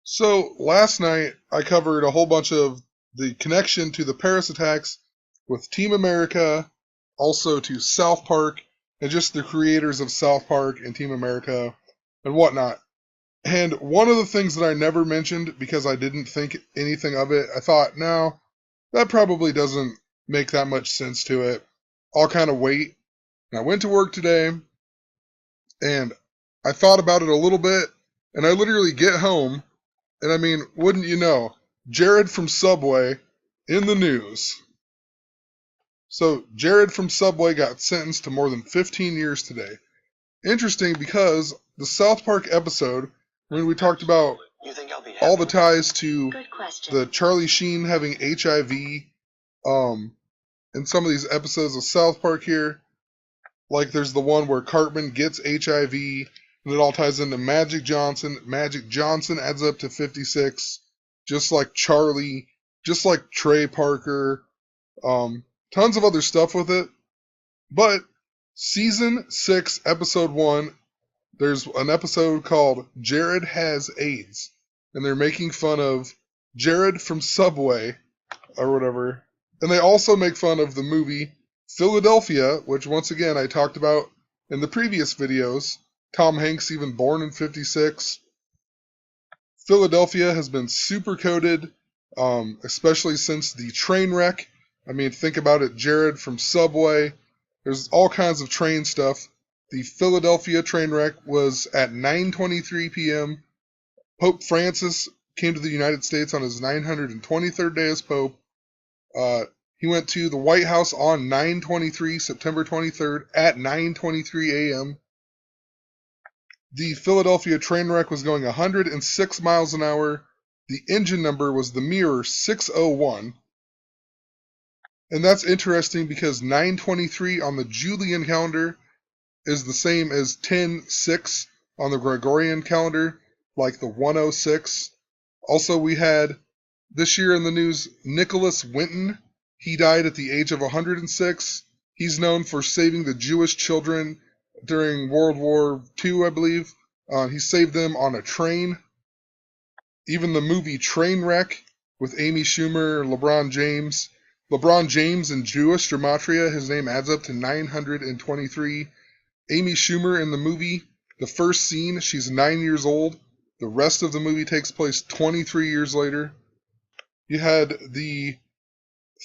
So last night I covered a whole bunch of the connection to the Paris attacks with Team America, also to South Park, and just the creators of South Park and Team America and whatnot. And one of the things that I never mentioned because I didn't think anything of it, I thought, no, that probably doesn't make that much sense to it. I'll kind of wait. And I went to work today and I thought about it a little bit, and I literally get home. And I mean, wouldn't you know, Jared from Subway in the news. So, Jared from Subway got sentenced to more than 15 years today. Interesting because the South Park episode, when we talked about all the ties to the Charlie Sheen having HIV, in some of these episodes of South Park here, like there's the one where Cartman gets HIV, and it all ties into Magic Johnson. Magic Johnson adds up to 56, just like Charlie, just like Trey Parker, tons of other stuff with it. But season 6, episode 1, there's an episode called Jared Has AIDS, and they're making fun of Jared from Subway, or whatever. And they also make fun of the movie Philadelphia, which once again I talked about in the previous videos. Tom Hanks even born in 56. Philadelphia has been super coded, especially since the train wreck. I mean, think about it, Jared from Subway. There's all kinds of train stuff. The Philadelphia train wreck was at 9:23 p.m. Pope Francis came to the United States on his 923rd day as Pope. He went to the White House on 9/23, September 23rd, at 9:23 a.m. The Philadelphia train wreck was going 106 miles an hour. The engine number was the mirror 601. And that's interesting because 9/23 on the Julian calendar is the same as 10/6 on the Gregorian calendar, like the 106. Also, we had this year in the news Nicholas Winton. He died at the age of 106. He's known for saving the Jewish children during World War II, I believe. He saved them on a train. Even the movie Trainwreck with Amy Schumer, LeBron James. LeBron James in Jewish gematria, his name adds up to 923. Amy Schumer in the movie, the first scene, she's 9 years old. The rest of the movie takes place 23 years later. You had the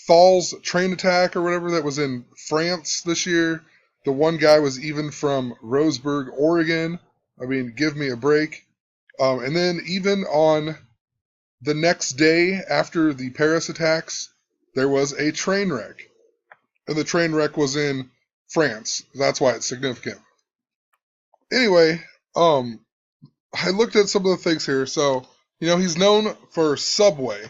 Falls train attack or whatever that was in France this year. The one guy was even from Roseburg, Oregon. I mean, give me a break. And then even on the next day after the Paris attacks, there was a train wreck. And the train wreck was in France. That's why it's significant. Anyway, I looked at some of the things here. So, he's known for Subway.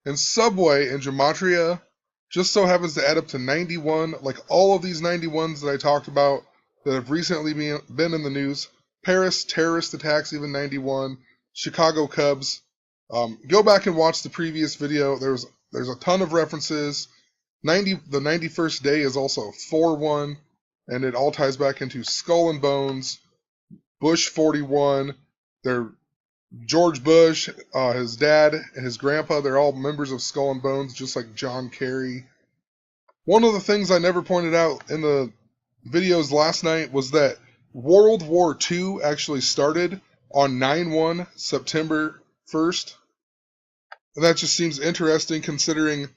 And Subway in gematria just so happens to add up to 91, like all of these 91s that I talked about that have recently been in the news. Paris terrorist attacks, even 91. Chicago Cubs. Go back and watch the previous video. There's a ton of references. The 91st day is also 4-1, and it all ties back into Skull and Bones, Bush 41. They're George Bush, his dad, and his grandpa, they're all members of Skull and Bones, just like John Kerry. One of the things I never pointed out in the videos last night was that World War II actually started on 9/1, September 1st. And that just seems interesting considering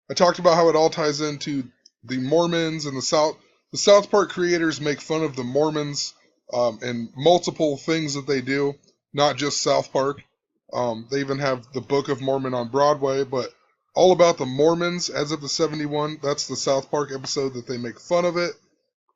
I talked about how it all ties into the Mormons and the South. The South Park creators make fun of the Mormons and multiple things that they do. Not just South Park. They even have the Book of Mormon on Broadway, but all about the Mormons as of the 71. That's the South Park episode that they make fun of it.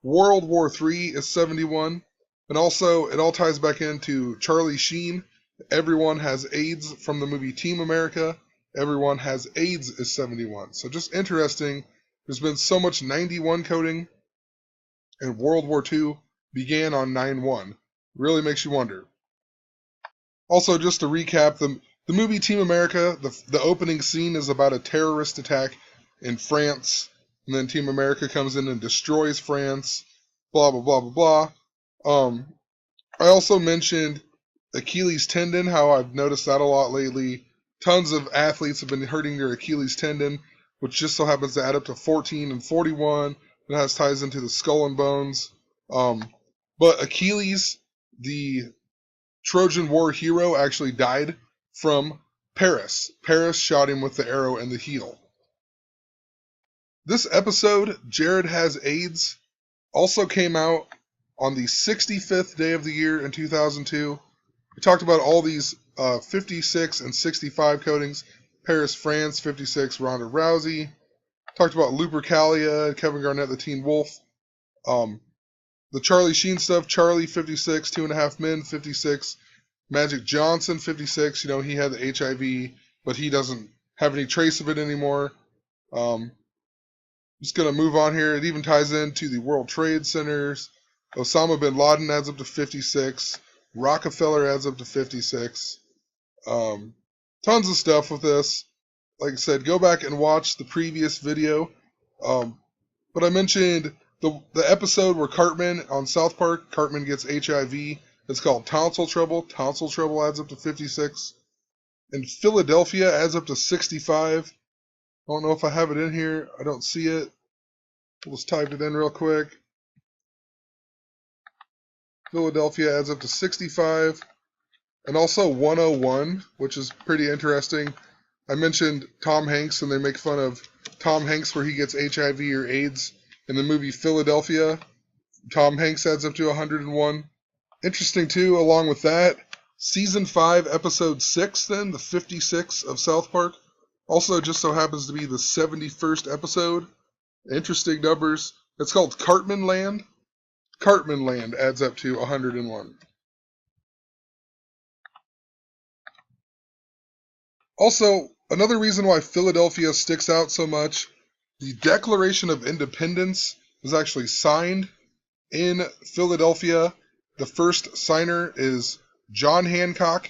World War III is 71. And also, it all ties back into Charlie Sheen. Everyone has AIDS from the movie Team America. Everyone has AIDS is 71. So just interesting. There's been so much 91 coding. And World War II began on 9/1. Really makes you wonder. Also, just to recap, the movie Team America, the opening scene is about a terrorist attack in France, and then Team America comes in and destroys France, blah, blah, blah, blah, blah. I also mentioned Achilles tendon, how I've noticed that a lot lately. Tons of athletes have been hurting their Achilles tendon, which just so happens to add up to 14 and 41. It has ties into the skull and bones. But Achilles, the Trojan War hero, actually died from Paris. Paris shot him with the arrow in the heel. This episode, Jared Has AIDS, also came out on the 65th day of the year in 2002. We talked about all these 56 and 65 coatings. Paris, France, 56, Ronda Rousey. Talked about Lupercalia, Kevin Garnett, the Teen Wolf. The Charlie Sheen stuff, Charlie, 56, 2.5 Men, 56. Magic Johnson, 56. He had the HIV, but he doesn't have any trace of it anymore. Just going to move on here. It even ties into the World Trade Centers. Osama bin Laden adds up to 56. Rockefeller adds up to 56. Tons of stuff with this. Like I said, go back and watch the previous video. But I mentioned the episode where Cartman on Southpark, Cartman gets HIV. It's called Tonsil Trouble. Tonsil Trouble adds up to 56. And Philadelphia adds up to 65. I don't know if I have it in here. I don't see it. We'll just type it in real quick. Philadelphia adds up to 65. And also 101, which is pretty interesting. I mentioned Tom Hanks, and they make fun of Tom Hanks where he gets HIV or AIDS. In the movie Philadelphia, Tom Hanks adds up to 101. Interesting, too, along with that, Season 5, Episode 6, then, the 56 of South Park, also just so happens to be the 71st episode. Interesting numbers. It's called Cartman Land. Cartman Land adds up to 101. Also, another reason why Philadelphia sticks out so much, the Declaration of Independence was actually signed in Philadelphia. The first signer is John Hancock.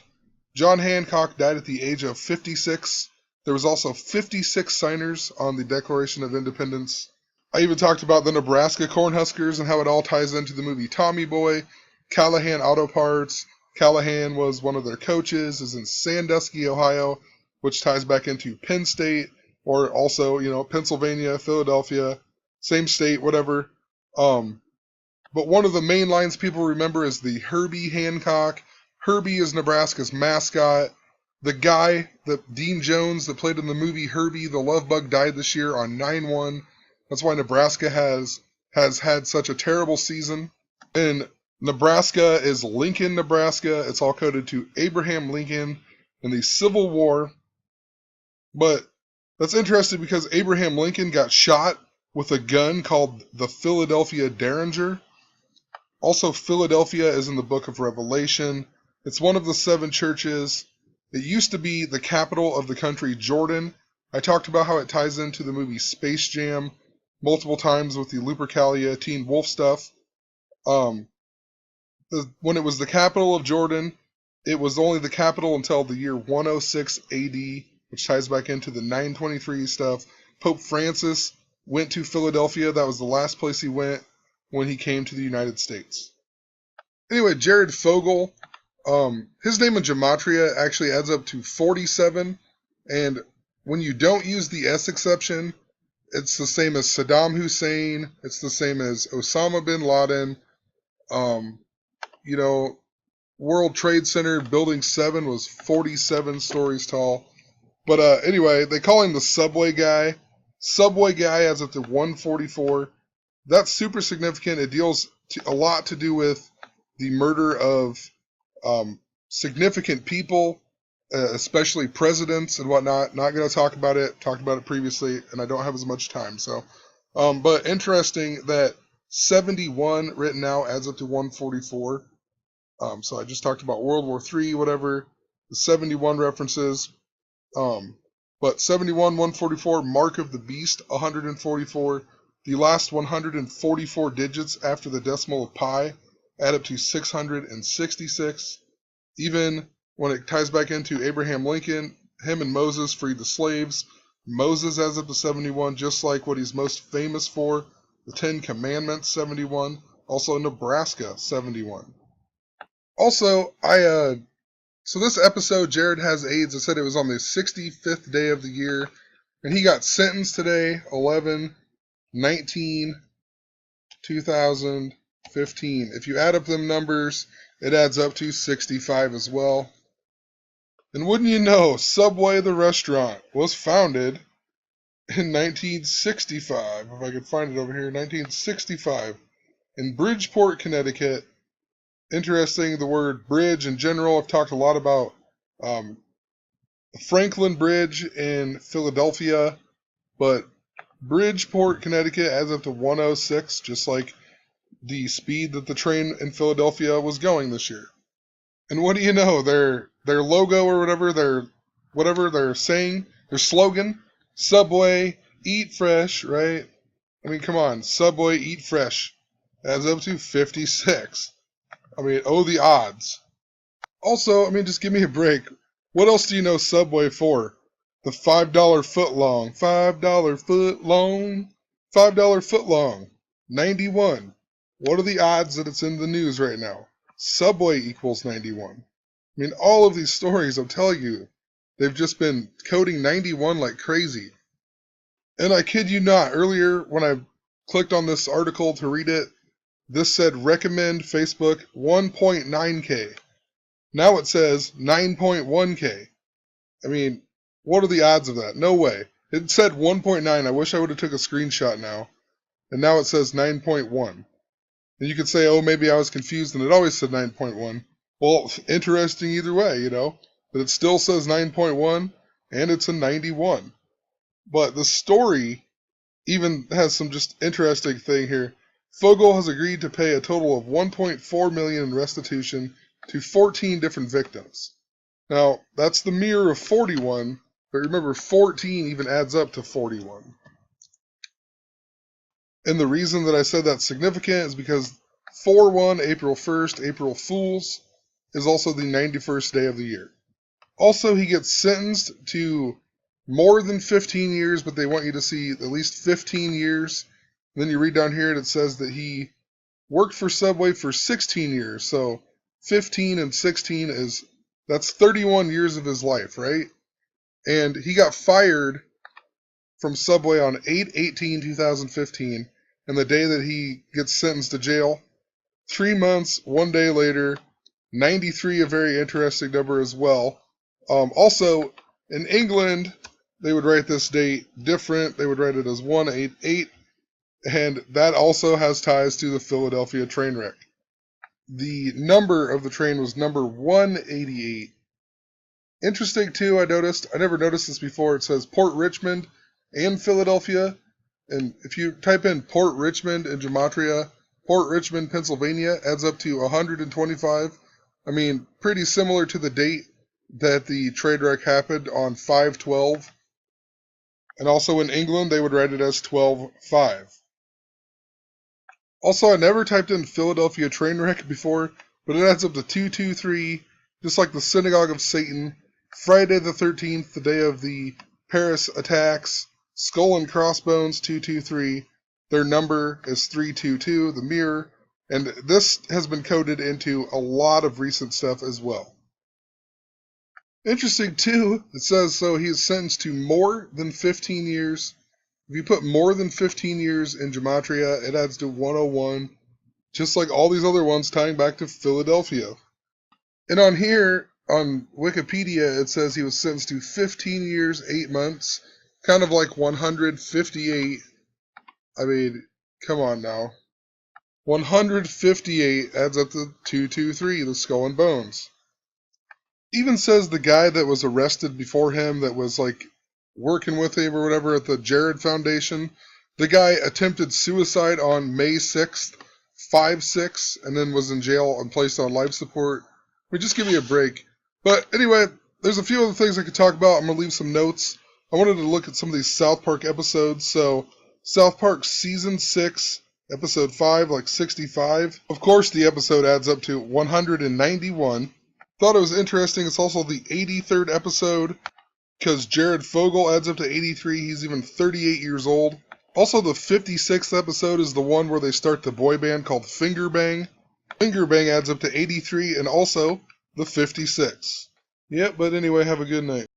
John Hancock died at the age of 56. There was also 56 signers on the Declaration of Independence. I even talked about the Nebraska Cornhuskers and how it all ties into the movie Tommy Boy. Callahan Auto Parts. Callahan was one of their coaches, is in Sandusky, Ohio, which ties back into Penn State, or also, Pennsylvania, Philadelphia, same state, whatever. But one of the main lines people remember is the Herbie Hancock. Herbie is Nebraska's mascot. The guy, Dean Jones, that played in the movie Herbie the Love Bug, died this year on 9/1. That's why Nebraska has had such a terrible season. And Nebraska is Lincoln, Nebraska. It's all coded to Abraham Lincoln in the Civil War. But that's interesting because Abraham Lincoln got shot with a gun called the Philadelphia Derringer. Also, Philadelphia is in the book of Revelation. It's one of the 7 churches. It used to be the capital of the country, Jordan. I talked about how it ties into the movie Space Jam multiple times with the Lupercalia Teen Wolf stuff. When it was the capital of Jordan, it was only the capital until the year 106 AD, which ties back into the 923 stuff. Pope Francis went to Philadelphia. That was the last place he went when he came to the United States. Anyway, Jared Fogle, his name in Gematria actually adds up to 47, and when you don't use the S exception, it's the same as Saddam Hussein, it's the same as Osama bin Laden. World Trade Center Building 7 was 47 stories tall. But anyway, they call him the Subway Guy. Subway Guy adds up to 144. That's super significant. It deals a lot to do with the murder of significant people, especially presidents and whatnot. Not going to talk about it. Talked about it previously, and I don't have as much time. So, but interesting that 71 written now adds up to 144. So I just talked about World War III, whatever. The 71 references. But 71, 144, Mark of the Beast, 144. The last 144 digits after the decimal of pi add up to 666. Even when it ties back into Abraham Lincoln, him and Moses freed the slaves. Moses adds up to 71, just like what he's most famous for, the 10 Commandments, 71. Also Nebraska, 71. Also, I So this episode, Jared has AIDS. I said it was on the 65th day of the year, and he got sentenced today, 11/19/2015. If you add up them numbers, it adds up to 65 as well. And wouldn't you know, Subway the restaurant was founded in 1965. If I could find it over here, 1965, in Bridgeport, Connecticut. Interesting, the word bridge in general. I've talked a lot about Franklin Bridge in Philadelphia, but Bridgeport, Connecticut adds up to 106, just like the speed that the train in Philadelphia was going this year. And what do you know? Their logo or whatever they're saying, their slogan, Subway, eat fresh, right? I mean, come on, Subway, eat fresh, adds up to 56. I mean, oh, the odds. Also, I mean, just give me a break. What else do you know Subway for? The $5 footlong. $5 footlong. $5 footlong. 91. What are the odds that it's in the news right now? Subway equals 91. I mean, all of these stories, I'm telling you, they've just been coding 91 like crazy. And I kid you not, earlier when I clicked on this article to read it, this said recommend Facebook 1.9K. Now it says 9.1K. I mean, what are the odds of that? No way. It said 1.9. I wish I would have took a screenshot now. And now it says 9.1. And you could say, oh, maybe I was confused and it always said 9.1. Well, interesting either way, you know. But it still says 9.1 and it's a 91. But the story even has some just interesting thing here. Fogel has agreed to pay a total of $1.4 million in restitution to 14 different victims. Now, that's the mirror of 41, but remember, 14 even adds up to 41. And the reason that I said that's significant is because 4/1, April 1st, April Fools, is also the 91st day of the year. Also, he gets sentenced to more than 15 years, but they want you to see at least 15 years. And then you read down here and it says that he worked for Subway for 16 years. So 15 and 16 that's 31 years of his life, right? And he got fired from Subway on 8/18/2015, and the day that he gets sentenced to jail, 3 months, 1 day later, 93, a very interesting number as well. Also, in England, they would write this date different. They would write it as 1/8/8, and that also has ties to the Philadelphia train wreck. The number of the train was number 188. Interesting, too, I never noticed this before. It says Port Richmond and Philadelphia. And if you type in Port Richmond in Gematria, Port Richmond, Pennsylvania, adds up to 125. I mean, pretty similar to the date that the trade wreck happened on 5/12. And also in England, they would write it as 12/5. Also, I never typed in Philadelphia train wreck before, but it adds up to 223, just like the Synagogue of Satan, Friday the 13th, the day of the Paris attacks, Skull and Crossbones 223, their number is 322, the mirror, and this has been coded into a lot of recent stuff as well. Interesting too, it says so he is sentenced to more than 15 years. If you put more than 15 years in Gematria, it adds to 101, just like all these other ones tying back to Philadelphia. And on here, on Wikipedia, it says he was sentenced to 15 years, 8 months, kind of like 158. I mean, come on now. 158 adds up to 223, the Skull and Bones. Even says the guy that was arrested before him that was like working with him or whatever at the Jared Foundation, the guy attempted suicide on May 6th, 5/6, and then was in jail and placed on life support. I mean, just give me a break. But anyway, there's a few other things I could talk about. I'm going to leave some notes. I wanted to look at some of these South Park episodes. So, South Park Season 6, Episode 5, like 65. Of course, the episode adds up to 191. Thought it was interesting. It's also the 83rd episode, because Jared Fogle adds up to 83. He's even 38 years old. Also, the 56th episode is the one where they start the boy band called Finger Bang. Finger Bang adds up to 83, and also the 56. Yep, but anyway, have a good night.